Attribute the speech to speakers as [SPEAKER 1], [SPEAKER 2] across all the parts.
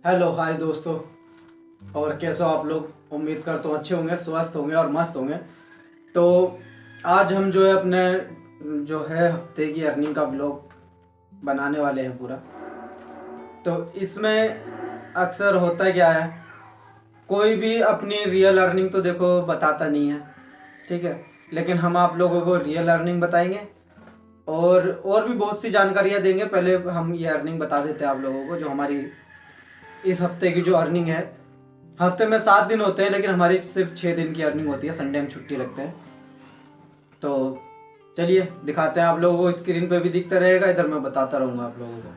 [SPEAKER 1] Hello hi दोस्तों। और कैसे हो आप लोग? उम्मीद करता हूँ अच्छे होंगे, स्वस्थ होंगे और मस्त होंगे। तो आज हम जो है अपने जो है हफ्ते की अर्निंग का ब्लॉग बनाने वाले हैं पूरा। तो इसमें अक्सर होता क्या है, कोई भी अपनी रियल अर्निंग तो देखो बताता नहीं है, ठीक है। लेकिन हम आप लोगों को रियल अर्निंग बताएंगे और भी बहुत सी जानकारियाँ देंगे। पहले हम ये अर्निंग बता देते हैं आप लोगों को, जो हमारी इस हफ्ते की जो अर्निंग है। हफ्ते में 7 दिन होते हैं, लेकिन हमारी सिर्फ 6 दिन की अर्निंग होती है। संडे हम छुट्टी रखते हैं। तो चलिए दिखाते हैं आप लोगों को। स्क्रीन पे भी दिखता रहेगा, इधर मैं बताता रहूँगा आप लोगों को।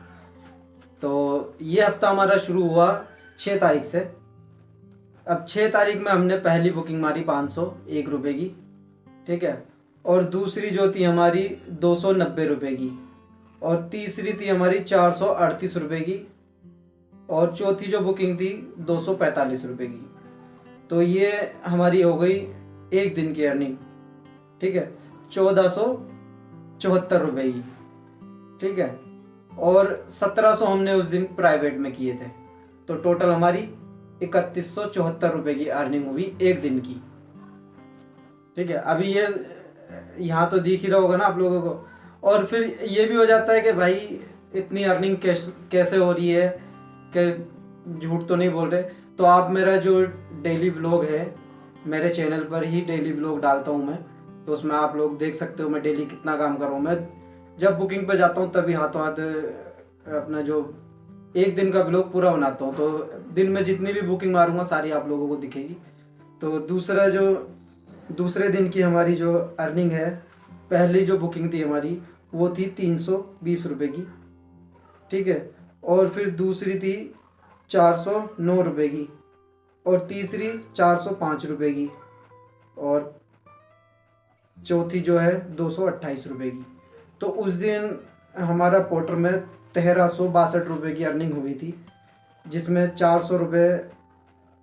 [SPEAKER 1] तो ये हफ्ता हमारा शुरू हुआ 6 तारीख से। अब 6 तारीख में हमने पहली बुकिंग मारी 501 रुपये की, ठीक है। और दूसरी जो थी हमारी 290 रुपये की, और तीसरी थी हमारी 438 रुपये की, और चौथी जो बुकिंग थी 245 रुपये की। तो ये हमारी हो गई एक दिन की अर्निंग, ठीक है, 1474 रुपये की, ठीक है। और 1700 हमने उस दिन प्राइवेट में किए थे। तो टोटल हमारी 3174 रुपये की अर्निंग हुई एक दिन की, ठीक है। अभी ये यहाँ तो दिख ही रहा होगा ना आप लोगों को। और फिर ये भी हो जाता है कि भाई इतनी अर्निंग कैसे हो रही है, कि झूठ तो नहीं बोल रहे। तो आप मेरा जो डेली व्लॉग है, मेरे चैनल पर ही डेली व्लॉग डालता हूँ मैं। तो उसमें आप लोग देख सकते हो मैं डेली कितना काम कर रहा हूँ। मैं जब बुकिंग पे जाता हूँ तभी हाथों हाथ अपना जो एक दिन का व्लॉग पूरा बनाता हूँ। तो दिन में जितनी भी बुकिंग मारूंगा सारी आप लोगों को दिखेगी। तो दूसरे दिन की हमारी जो अर्निंग है, पहली जो बुकिंग थी हमारी वो थी 320 रुपये की, ठीक है। और फिर दूसरी थी 409 रुपये की, और तीसरी 405 रुपये की, और चौथी जो है 228 रुपये की। तो उस दिन हमारा पोर्टर में 1362 रुपये की अर्निंग हुई थी, जिसमें 400 रुपये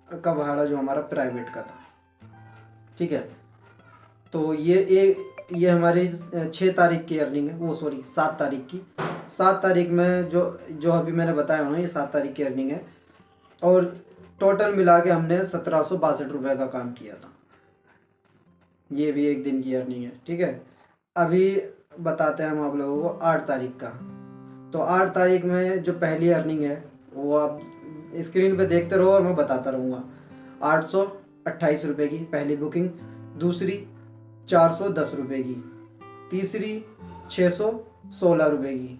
[SPEAKER 1] का भाड़ा जो हमारा प्राइवेट का था, ठीक है। तो ये हमारी 6 तारीख की अर्निंग है, वो सॉरी 7 तारीख की। 7 तारीख में जो अभी मैंने बताया ना, ये 7 तारीख की अर्निंग है। और टोटल मिला के हमने 1762 रुपये का काम किया था। ये भी एक दिन की अर्निंग है, ठीक है। अभी बताते हैं हम आप लोगों को 8 तारीख का। तो 8 तारीख में जो पहली अर्निंग है वो आप स्क्रीन पे देखते रहो और मैं बताता रहूँगा। 828 रुपये की पहली बुकिंग, दूसरी 410 रुपये की, तीसरी 616 रुपये की,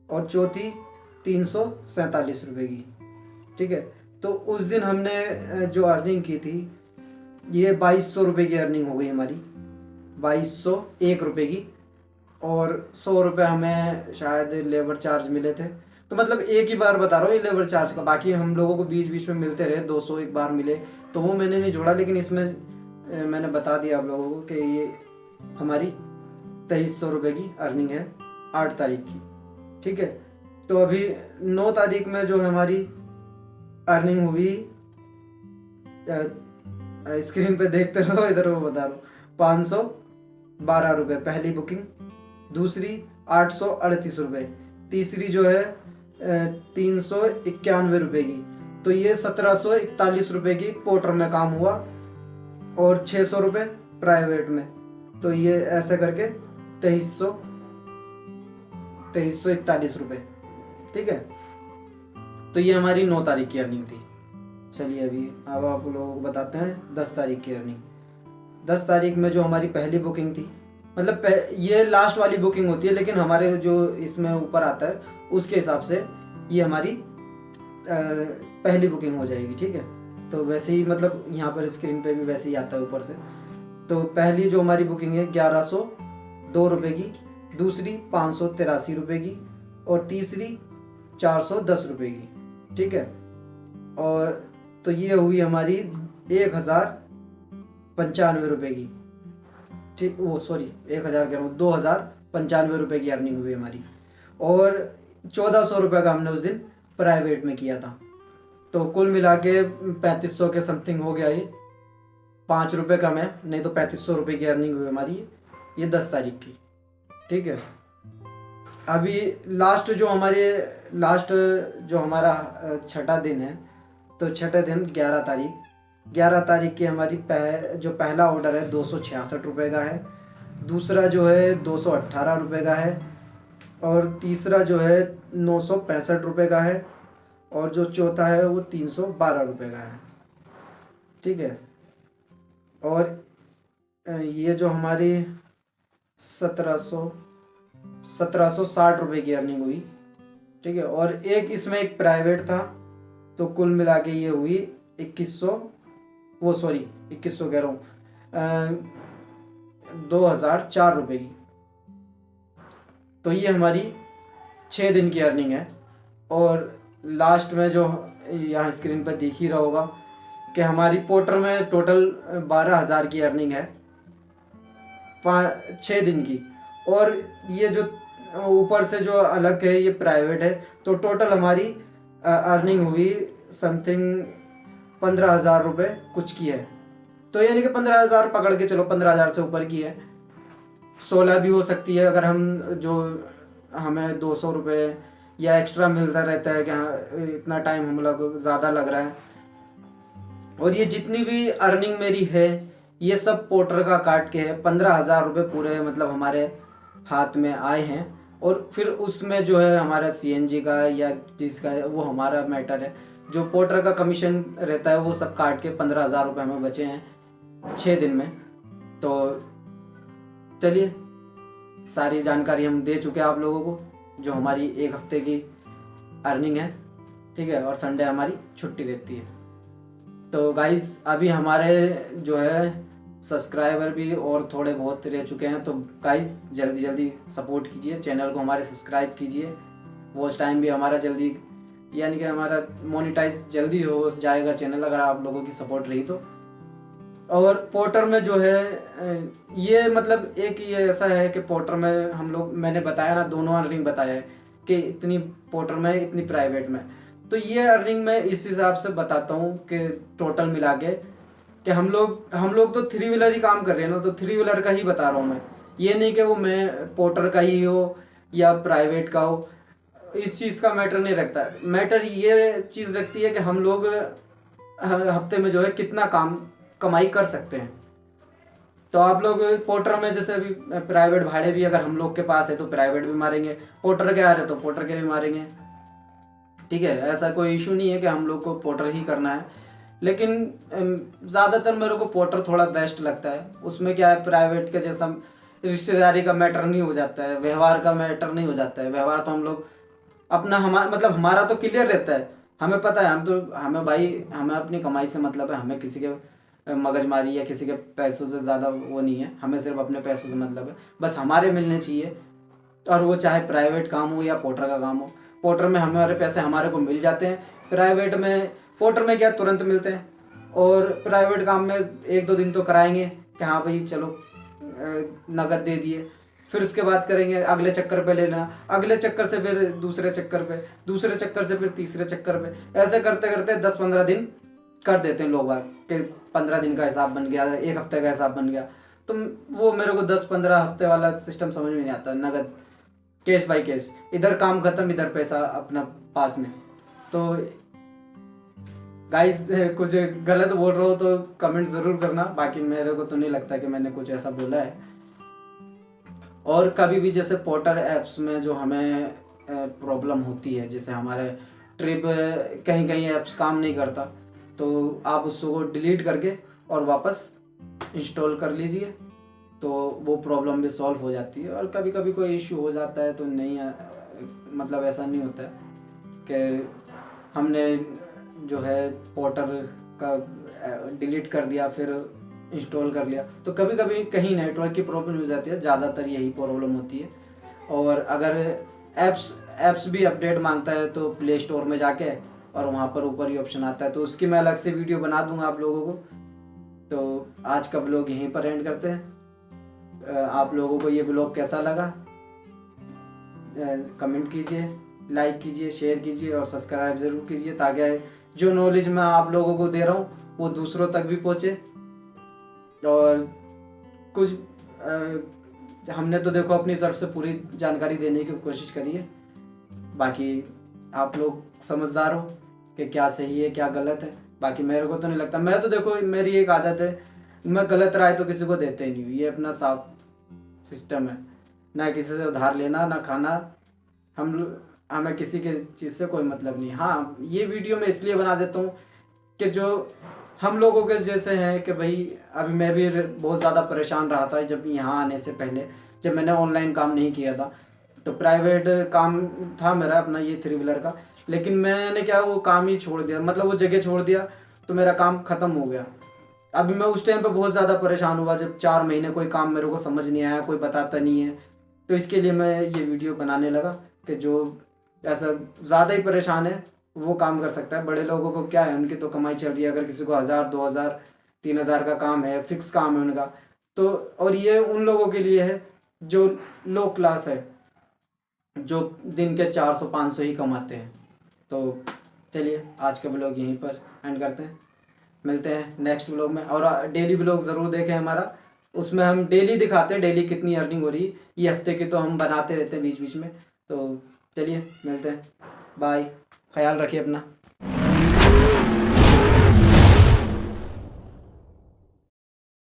[SPEAKER 1] और चौथी 347 रुपये की, ठीक है। तो उस दिन हमने जो अर्निंग की थी ये 2200 रुपये की अर्निंग हो गई हमारी, 2201 रुपये की। और 100 रुपये हमें शायद लेबर चार्ज मिले थे। तो मतलब एक ही बार बता रहा हूँ ये लेबर चार्ज का, बाकी हम लोगों को बीच बीच में मिलते रहे। 200 एक बार मिले तो वो मैंने नहीं जोड़ा, लेकिन इसमें मैंने बता दिया आप लोगों को कि ये हमारी 2300 रुपये की अर्निंग है 8 तारीख की, ठीक है। तो अभी 9 तारीख में जो हमारी अर्निंग हुई, स्क्रीन पे देखते रहो, इधर वो बता रहा हूँ। 512 रुपये पहली बुकिंग, दूसरी 838 रुपये, तीसरी जो है 391 रुपये की। तो ये 1741 रुपये की पोर्टर में काम हुआ, और 600 रुपये प्राइवेट में। तो ये ऐसे करके 2341 रुपये, ठीक है। तो ये हमारी 9 तारीख की अर्निंग थी। चलिए अभी अब आप लोगों को बताते हैं 10 तारीख की अर्निंग। 10 तारीख में जो हमारी पहली बुकिंग थी, मतलब ये लास्ट वाली बुकिंग होती है, लेकिन हमारे जो इसमें ऊपर आता है उसके हिसाब से ये हमारी पहली बुकिंग हो जाएगी, ठीक है। तो वैसे ही मतलब यहाँ पर स्क्रीन पे भी वैसे ही आता है ऊपर से। तो पहली जो हमारी बुकिंग है 1102 रुपये की, दूसरी 583 रुपये की, और तीसरी 410 रुपये की, ठीक है। और तो ये हुई हमारी 1095 रुपये की, ठीक। वो सॉरी 1000 कह रहा हूँ, 2095 रुपये की अर्निंग हुई हमारी। और 1400 रुपये का हमने उस दिन प्राइवेट में किया था। तो कुल मिला के 3500 के समथिंग हो गया। ये 5 रुपये कम है, नहीं तो 3500 रुपये की अर्निंग हुई हमारी ये 10 तारीख की, ठीक है। अभी लास्ट जो हमारा छठा दिन है, तो छठे दिन 11 तारीख की हमारी जो पहला ऑर्डर है 266 रुपये का है, दूसरा जो है 218 रुपये का है, और तीसरा जो है 965 रुपये का है, और जो चौथा है वो 312 रुपये का है। ठीक है। और ये जो हमारी 1760 रुपये की अर्निंग हुई। ठीक है। और इसमें एक प्राइवेट था, तो कुल मिला के ये हुई 2100 कह रहा हूँ, 2004 रुपये की। तो ये हमारी 6 दिन की अर्निंग है। और लास्ट में जो यहाँ स्क्रीन पर दिख ही रहा होगा कि हमारी पोर्टर में टोटल 12,000 की अर्निंग है 6 दिन की। और ये जो ऊपर से जो अलग है ये प्राइवेट है, तो टोटल हमारी अर्निंग हुई समथिंग 15,000 रुपये कुछ की है। तो यानी कि 15,000 पकड़ के चलो, 15,000 से ऊपर की है, 16 भी हो सकती है अगर हमें 200 रुपये या एक्स्ट्रा मिलता रहता है कि हाँ इतना टाइम हम लोग ज़्यादा लग रहा है। और ये जितनी भी अर्निंग मेरी है ये सब पोर्टर का काट के है, 15,000 रुपये पूरे मतलब हमारे हाथ में आए हैं। और फिर उसमें जो है हमारा CNG का या जिसका है वो हमारा मैटर है, जो पोर्टर का कमीशन रहता है वो सब काट के 15,000 रुपये हमें बचे हैं 6 दिन में। तो चलिए, सारी जानकारी हम दे चुके हैं आप लोगों को, जो हमारी 1 हफ्ते की अर्निंग है। ठीक है। और संडे हमारी छुट्टी रहती है। तो गाइस अभी हमारे जो है सब्सक्राइबर भी और थोड़े बहुत रह चुके हैं, तो गाइस जल्दी जल्दी सपोर्ट कीजिए, चैनल को हमारे सब्सक्राइब कीजिए। वॉच टाइम भी हमारा जल्दी, यानी कि हमारा मोनेटाइज जल्दी हो जाएगा चैनल, अगर आप लोगों की सपोर्ट रही तो। और पोर्टर में जो है ये मतलब एक ये ऐसा है कि पोर्टर में मैंने बताया ना, दोनों अर्निंग बताया है कि इतनी पोर्टर में इतनी प्राइवेट में। तो ये अर्निंग मैं इस हिसाब से बताता हूँ कि टोटल मिला के कि हम लोग तो 3 व्हीलर ही काम कर रहे हैं ना, तो 3 व्हीलर का ही बता रहा हूँ मैं। ये नहीं कि वो मैं पोर्टर का ही हो या प्राइवेट का हो, इस चीज़ का मैटर नहीं रखता। मैटर ये चीज़ रखती है कि हम लोग हफ्ते में जो है कितना कमाई कर सकते हैं। तो आप लोग पोर्टर में जैसे अभी प्राइवेट भाड़े भी अगर हम लोग के पास है तो प्राइवेट भी मारेंगे, पोर्टर के आ रहे तो पोर्टर के भी मारेंगे। ठीक है। ऐसा कोई इशू नहीं है कि हम लोग को पोर्टर ही करना है, लेकिन ज़्यादातर मेरे को पोर्टर थोड़ा बेस्ट लगता है। उसमें क्या है, प्राइवेट के जैसा रिश्तेदारी का मैटर नहीं हो जाता है, व्यवहार का मैटर नहीं हो जाता है। व्यवहार तो हम लोग अपना हमारा तो क्लियर रहता है, हमें पता है, हमें अपनी कमाई से मतलब है, हमें किसी के मगजमारी या किसी के पैसों से ज़्यादा वो नहीं है, हमें सिर्फ अपने पैसों से मतलब है, बस हमारे मिलने चाहिए। और वो चाहे प्राइवेट काम हो या पोर्टर का काम हो। पोर्टर में हमारे पैसे हमारे को मिल जाते हैं, पोर्टर में क्या तुरंत मिलते हैं। और प्राइवेट काम में 1-2 दिन तो कराएंगे कि हाँ भाई चलो नगद दे दिए, फिर उसके बाद करेंगे अगले चक्कर पे ले लेना, अगले चक्कर से फिर दूसरे चक्कर पे, दूसरे चक्कर से फिर तीसरे चक्कर पे, ऐसे करते करते 10-15 दिन कर देते हैं लोग कि 15 दिन का हिसाब बन गया, 1 हफ्ते का हिसाब बन गया। तो वो मेरे को 10-15 हफ्ते वाला सिस्टम समझ में नहीं आता। नगद केस बाय केस, इधर काम खत्म इधर पैसा अपना पास में। तो गाइस कुछ गलत बोल रहा हो तो कमेंट ज़रूर करना, बाकी मेरे को तो नहीं लगता कि मैंने कुछ ऐसा बोला है। और कभी भी जैसे पोर्टर ऐप्स में जो हमें प्रॉब्लम होती है, जैसे हमारे ट्रिप कहीं कहीं ऐप्स काम नहीं करता, तो आप उसको डिलीट करके और वापस इंस्टॉल कर लीजिए, तो वो प्रॉब्लम भी सॉल्व हो जाती है। और कभी कभी कोई इशू हो जाता है तो नहीं मतलब ऐसा नहीं होता है कि हमने जो है पोर्टर का डिलीट कर दिया फिर इंस्टॉल कर लिया, तो कभी कभी कहीं नेटवर्क की प्रॉब्लम हो जाती है, ज़्यादातर यही प्रॉब्लम होती है। और अगर ऐप्स भी अपडेट मांगता है तो प्ले स्टोर में जाके और वहाँ पर ऊपर ही ऑप्शन आता है, तो उसकी मैं अलग से वीडियो बना दूंगा आप लोगों को। तो आज का व्लॉग यहीं पर एंड करते हैं। आप लोगों को ये व्लॉग कैसा लगा कमेंट कीजिए, लाइक कीजिए, शेयर कीजिए और सब्सक्राइब ज़रूर कीजिए, ताकि जो नॉलेज मैं आप लोगों को दे रहा हूँ वो दूसरों तक भी पहुँचे। और कुछ हमने तो देखो अपनी तरफ से पूरी जानकारी देने की कोशिश करी है, बाकी आप लोग समझदार हो कि क्या सही है क्या गलत है। बाकी मेरे को तो नहीं लगता, मैं तो देखो मेरी एक आदत है, मैं गलत राय तो किसी को देते ही नहीं हूँ, ये अपना साफ सिस्टम है, ना किसी से उधार लेना ना खाना, हमें किसी के चीज़ से कोई मतलब नहीं। हाँ ये वीडियो मैं इसलिए बना देता हूँ कि जो हम लोगों के जैसे हैं कि भाई अभी मैं भी बहुत ज़्यादा परेशान रहा था जब यहाँ आने से पहले, जब मैंने ऑनलाइन काम नहीं किया था तो प्राइवेट काम था मेरा अपना ये 3 व्हीलर का, लेकिन मैंने क्या वो काम ही छोड़ दिया, मतलब वो जगह छोड़ दिया तो मेरा काम ख़त्म हो गया। अभी मैं उस टाइम पे बहुत ज़्यादा परेशान हुआ जब 4 महीने कोई काम मेरे को समझ नहीं आया, कोई बताता नहीं है, तो इसके लिए मैं ये वीडियो बनाने लगा कि जो ऐसा ज़्यादा ही परेशान है वो काम कर सकता है। बड़े लोगों को क्या है, उनकी तो कमाई चल रही है, अगर किसी को 1000 2000 3000 का काम है, फिक्स काम है उनका, तो और ये उन लोगों के लिए है जो लो क्लास है, जो दिन के 400 500 ही कमाते हैं। तो चलिए आज का ब्लॉग यहीं पर एंड करते हैं, मिलते हैं नेक्स्ट ब्लॉग में। और डेली ब्लॉग ज़रूर देखें हमारा, उसमें हम डेली दिखाते हैं डेली कितनी अर्निंग हो रही है, ये हफ्ते की तो हम बनाते रहते हैं बीच बीच में। तो चलिए मिलते हैं, बाय, ख्याल रखिए अपना।